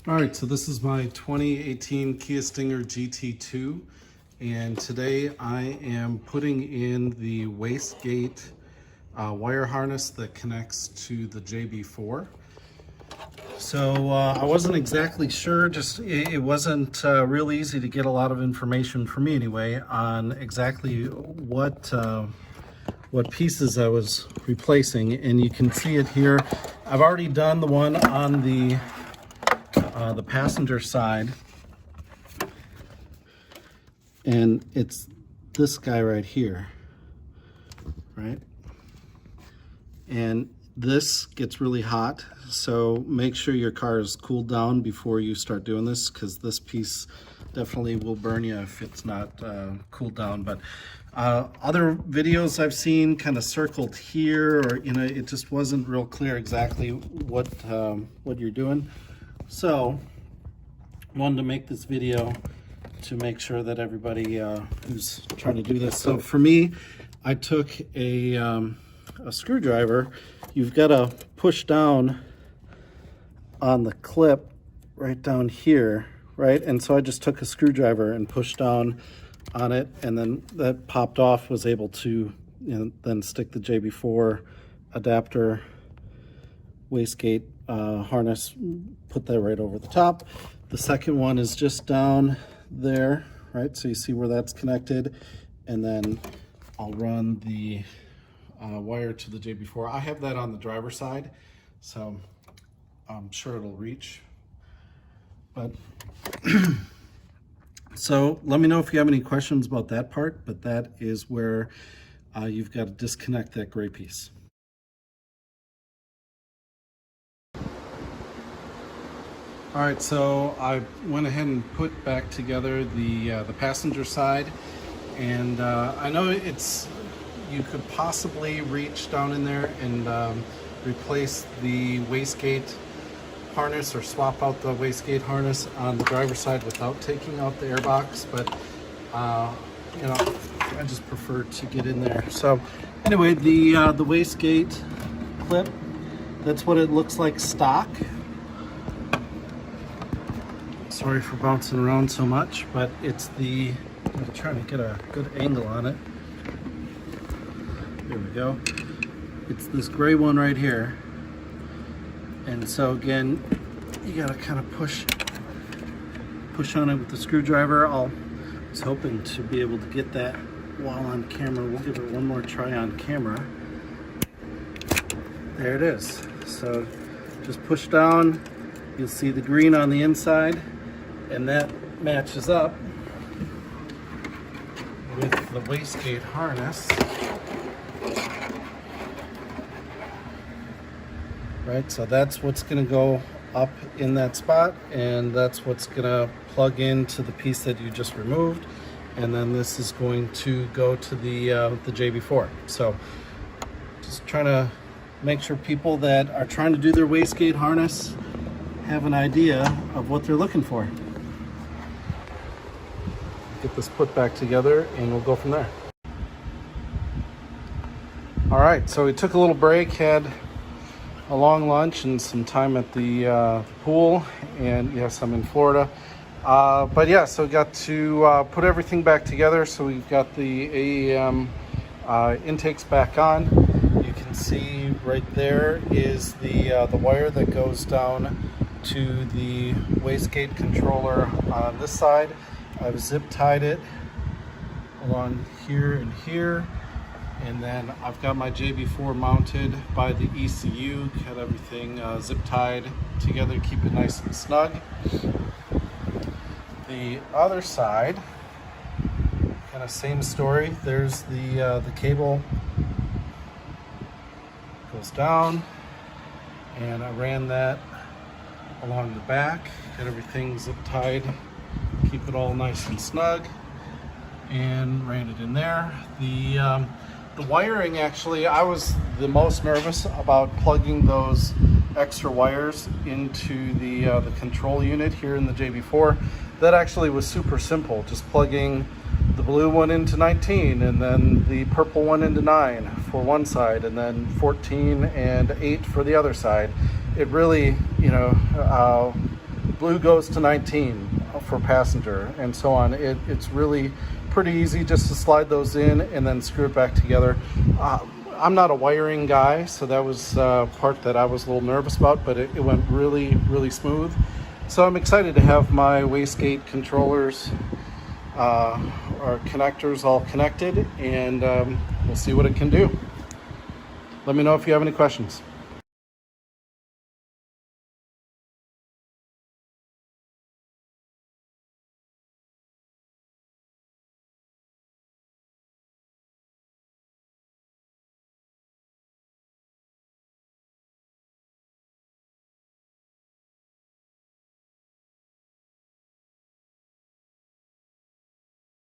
All right, so this is my 2018 Kia Stinger GT2, and today I am putting in the wastegate wire harness that connects to the JB4. So I wasn't exactly sure, it wasn't real easy to get a lot of information for me anyway on exactly what pieces I was replacing, and you can see it here. I've already done the one on the passenger side, and it's this guy right here, right? And this gets really hot, so make sure your car is cooled down before you start doing this, because this piece definitely will burn you if it's not cooled down. But other videos I've seen kind of circled here, or it just wasn't real clear exactly what you're doing. So wanted to make this video to make sure that everybody who's trying to do this. So for me, I took a screwdriver. You've got to push down on the clip right down here, right? And so I just took a screwdriver and pushed down on it, and then that popped off, was able to then stick the JB4 adapter wastegate harness, put that right over the top. The second one is just down there, right? So you see where that's connected, and then I'll run the wire to the JB4. I have that on the driver's side, so I'm sure it'll reach. But so let me know if you have any questions about that part, but that is where you've got to disconnect that gray piece. All right, so I went ahead and put back together the passenger side, and I know you could possibly reach down in there and replace the wastegate harness, or swap out the wastegate harness on the driver's side without taking out the airbox, but I just prefer to get in there. So anyway, the wastegate clip, that's what it looks like stock. Sorry for bouncing around so much, but it's I'm trying to get a good angle on it. There we go. It's this gray one right here. And so again, you gotta kind of push on it with the screwdriver. I was hoping to be able to get that while on camera. We'll give it one more try on camera. There it is. So just push down. You'll see the green on the inside, and that matches up with the wastegate harness. Right, so that's what's going to go up in that spot, and that's what's going to plug into the piece that you just removed, and then this is going to go to the JB4. So just trying to make sure people that are trying to do their wastegate harness have an idea of what they're looking for. Get this put back together and we'll go from there. All right, so we took a little break, had a long lunch and some time at the pool, and yes, I'm in Florida. But yeah, so got to put everything back together. So we've got the AEM intakes back on. You can see right there is the wire that goes down to the wastegate controller on this side. I've zip tied it along here and here. And then I've got my JB4 mounted by the ECU, got everything zip tied together, keep it nice and snug. The other side, kind of same story. There's the cable goes down, and I ran that along the back, got everything zip tied, keep it all nice and snug, and ran it in there. The wiring, actually, I was the most nervous about plugging those extra wires into the control unit here in the JB4. That actually was super simple, just plugging the blue one into 19, and then the purple one into 9 for one side, and then 14 and 8 for the other side. It really, blue goes to 19 for passenger, and so on. It's really pretty easy just to slide those in and then screw it back together. I'm not a wiring guy, so that was part that I was a little nervous about, but it went really, really smooth. So I'm excited to have my wastegate controllers or connectors all connected, and we'll see what it can do. Let me know if you have any questions.